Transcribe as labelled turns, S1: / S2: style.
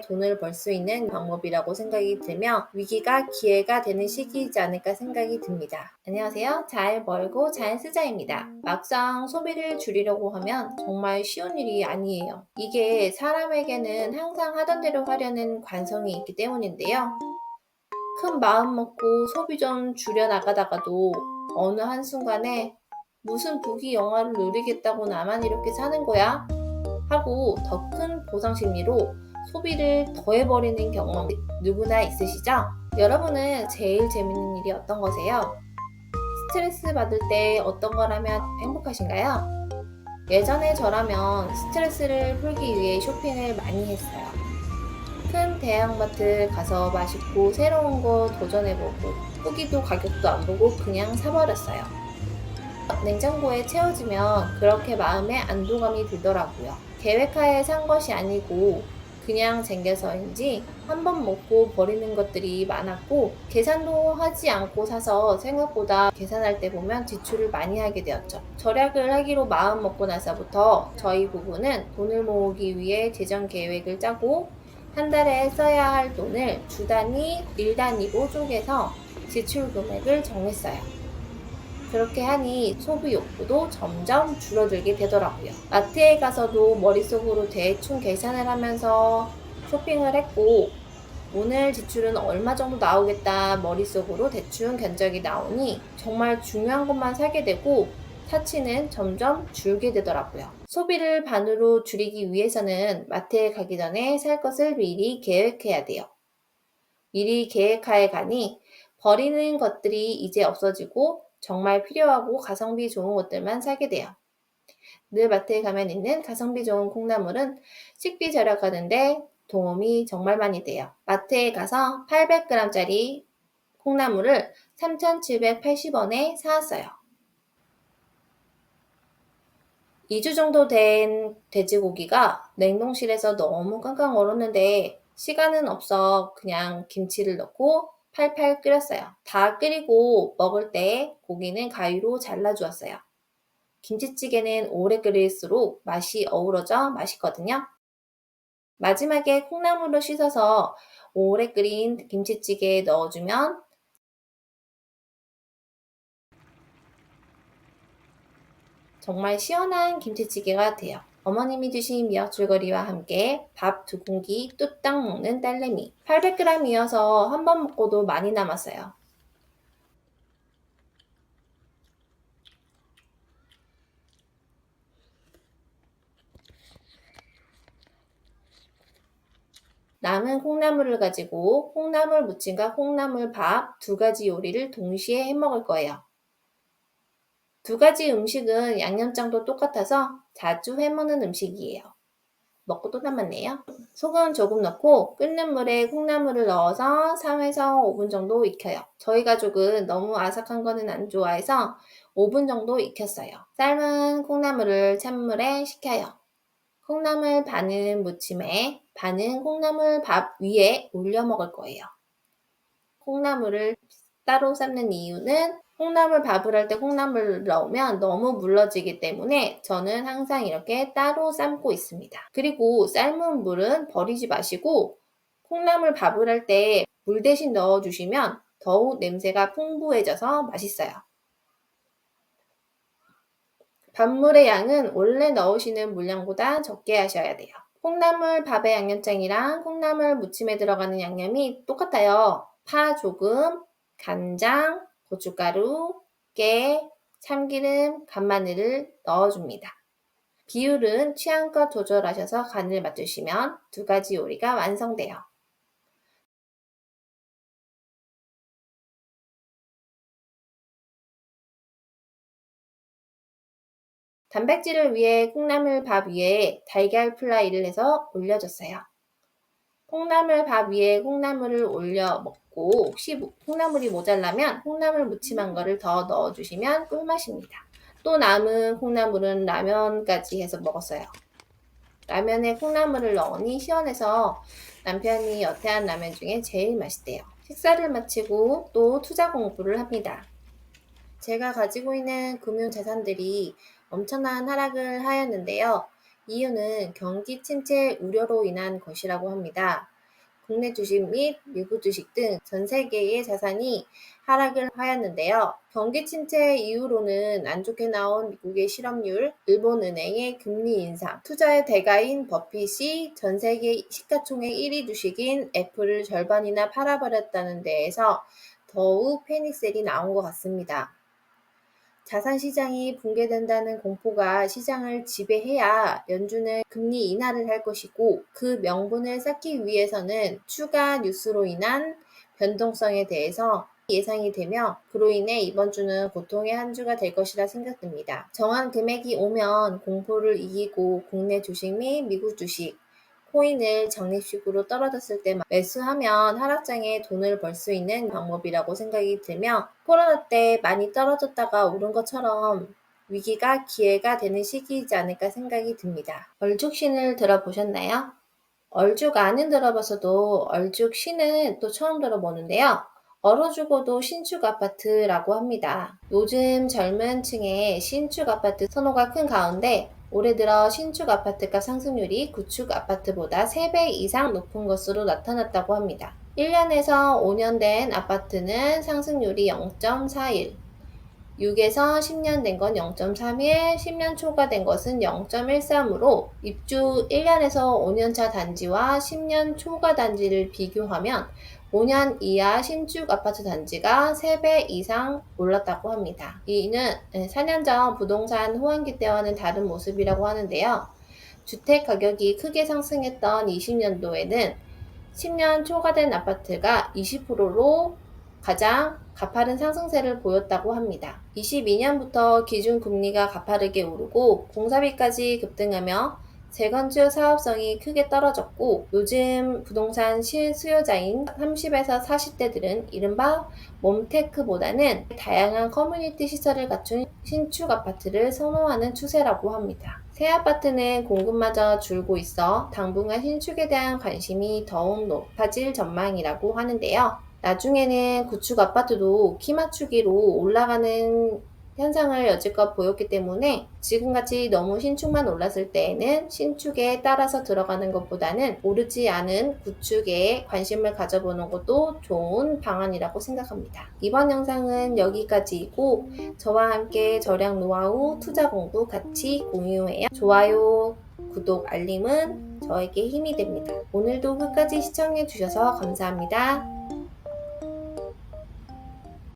S1: 돈을 벌 수 있는 방법이라고 생각이 들며 위기가 기회가 되는 시기이지 않을까 생각이 듭니다. 안녕하세요. 잘 벌고 잘 쓰자입니다. 막상 소비를 줄이려고 하면 정말 쉬운 일이 아니에요. 이게 사람에게는 항상 하던 대로 하려는 관성이 있기 때문인데요. 큰 마음 먹고 소비 좀 줄여나가다가도 어느 한순간에 무슨 부귀 영화를 누리겠다고 나만 이렇게 사는 거야? 하고 더 큰 보상 심리로 소비를 더해버리는 경험 누구나 있으시죠? 여러분은 제일 재밌는 일이 어떤 거세요? 스트레스 받을 때 어떤 걸 하면 행복하신가요? 예전에 저라면 스트레스를 풀기 위해 쇼핑을 많이 했어요. 큰 대형마트 가서 맛있고 새로운 거 도전해보고 후기도 가격도 안 보고 그냥 사버렸어요. 냉장고에 채워지면 그렇게 마음에 안도감이 들더라고요. 계획하에 산 것이 아니고 그냥 쟁겨서인지 한 번 먹고 버리는 것들이 많았고 계산도 하지 않고 사서 생각보다 계산할 때 보면 지출을 많이 하게 되었죠. 절약을 하기로 마음 먹고 나서부터 저희 부부는 돈을 모으기 위해 재정 계획을 짜고 한 달에 써야 할 돈을 주 단위, 일 단위로 쪼개서 지출 금액을 정했어요. 그렇게 하니 소비 욕구도 점점 줄어들게 되더라고요. 마트에 가서도 머릿속으로 대충 계산을 하면서 쇼핑을 했고 오늘 지출은 얼마 정도 나오겠다 머릿속으로 대충 견적이 나오니 정말 중요한 것만 사게 되고 사치는 점점 줄게 되더라고요. 소비를 반으로 줄이기 위해서는 마트에 가기 전에 살 것을 미리 계획해야 돼요. 미리 계획하에 가니 버리는 것들이 이제 없어지고 정말 필요하고 가성비 좋은 것들만 사게 돼요. 늘 마트에 가면 있는 가성비 좋은 콩나물은 식비 절약하는데 도움이 정말 많이 돼요. 마트에 가서 800g짜리 콩나물을 3,780원에 사왔어요. 2주 정도 된 돼지고기가 냉동실에서 너무 깡깡 얼었는데 시간은 없어 그냥 김치를 넣고 팔팔 끓였어요. 다 끓이고 먹을 때 고기는 가위로 잘라주었어요. 김치찌개는 오래 끓일수록 맛이 어우러져 맛있거든요. 마지막에 콩나물을 씻어서 오래 끓인 김치찌개에 넣어주면 정말 시원한 김치찌개가 돼요. 어머님이 주신 미역줄거리와 함께 밥 2공기 뚝딱 먹는 딸내미. 800g이어서 한 번 먹고도 많이 남았어요. 남은 콩나물을 가지고 콩나물 무침과 콩나물 밥 2가지 요리를 동시에 해 먹을 거예요. 2가지 음식은 양념장도 똑같아서 자주 해 먹는 음식이에요. 먹고 또 남았네요. 소금 조금 넣고 끓는 물에 콩나물을 넣어서 3에서 5분 정도 익혀요. 저희 가족은 너무 아삭한 거는 안 좋아해서 5분 정도 익혔어요. 삶은 콩나물을 찬물에 식혀요. 콩나물 반은 무침에 반은 콩나물 밥 위에 올려 먹을 거예요. 콩나물을 따로 삶는 이유는 콩나물 밥을 할 때 콩나물을 넣으면 너무 물러지기 때문에 저는 항상 이렇게 따로 삶고 있습니다. 그리고 삶은 물은 버리지 마시고 콩나물 밥을 할 때 물 대신 넣어주시면 더욱 냄새가 풍부해져서 맛있어요. 밥물의 양은 원래 넣으시는 물량보다 적게 하셔야 돼요. 콩나물 밥의 양념장이랑 콩나물 무침에 들어가는 양념이 똑같아요. 파 조금, 간장, 고춧가루, 깨, 참기름, 간마늘을 넣어줍니다. 비율은 취향껏 조절하셔서 간을 맞추시면 2가지 요리가 완성돼요. 단백질을 위해 콩나물 밥 위에 달걀 플라이를 해서 올려줬어요. 콩나물 밥 위에 콩나물을 올려 먹고 혹시 콩나물이 모자라면 콩나물 무침한 거를 더 넣어주시면 꿀맛입니다. 또 남은 콩나물은 라면까지 해서 먹었어요. 라면에 콩나물을 넣으니 시원해서 남편이 여태 한 라면 중에 제일 맛있대요. 식사를 마치고 또 투자 공부를 합니다. 제가 가지고 있는 금융자산들이 엄청난 하락을 하였는데요. 이유는 경기 침체 우려로 인한 것이라고 합니다. 국내 주식 및 미국 주식 등 전 세계의 자산이 하락을 하였는데요. 경기 침체 이후로는 안 좋게 나온 미국의 실업률, 일본은행의 금리 인상, 투자의 대가인 버핏이 전 세계 시가총액 1위 주식인 애플을 절반이나 팔아버렸다는 데에서 더욱 패닉셀이 나온 것 같습니다. 자산 시장이 붕괴된다는 공포가 시장을 지배해야 연준은 금리 인하를 할 것이고, 그 명분을 쌓기 위해서는 추가 뉴스로 인한 변동성에 대해서 예상이 되며, 그로 인해 이번 주는 고통의 한 주가 될 것이라 생각됩니다. 정한 금액이 오면 공포를 이기고 국내 주식 및 미국 주식, 코인을 적립식으로 떨어졌을 때 매수하면 하락장에 돈을 벌 수 있는 방법이라고 생각이 들며, 코로나 때 많이 떨어졌다가 오른 것처럼 위기가 기회가 되는 시기이지 않을까 생각이 듭니다. 얼죽신을 들어보셨나요? 얼죽안은 들어봤어도 얼죽신은 또 처음 들어보는데요. 얼어 죽어도 신축 아파트라고 합니다. 요즘 젊은 층의 신축 아파트 선호가 큰 가운데 올해 들어 신축 아파트가 상승률이 구축 아파트보다 3배 이상 높은 것으로 나타났다고 합니다. 1년에서 5년 된 아파트는 상승률이 0.41, 6에서 10년 된 건 0.31, 10년 초과된 것은 0.13으로 입주 1년에서 5년 차 단지와 10년 초과 단지를 비교하면 5년 이하 신축 아파트 단지가 3배 이상 올랐다고 합니다. 이는 4년 전 부동산 호황기 때와는 다른 모습이라고 하는데요. 주택 가격이 크게 상승했던 20년도에는 10년 초과된 아파트가 20%로 가장 가파른 상승세를 보였다고 합니다. 22년부터 기준금리가 가파르게 오르고 공사비까지 급등하며 재건축 사업성이 크게 떨어졌고, 요즘 부동산 실수요자인 30에서 40대들은 이른바 몬테크보다는 다양한 커뮤니티 시설을 갖춘 신축 아파트를 선호하는 추세라고 합니다. 새 아파트는 공급마저 줄고 있어 당분간 신축에 대한 관심이 더욱 높아질 전망이라고 하는데요. 나중에는 구축 아파트도 키 맞추기로 올라가는 현상을 여지껏 보였기 때문에 지금같이 너무 신축만 올랐을 때에는 신축에 따라서 들어가는 것보다는 오르지 않은 구축에 관심을 가져보는 것도 좋은 방안이라고 생각합니다. 이번 영상은 여기까지이고, 저와 함께 절약 노하우, 투자 공부 같이 공유해요. 좋아요, 구독, 알림은 저에게 힘이 됩니다. 오늘도 끝까지 시청해주셔서 감사합니다.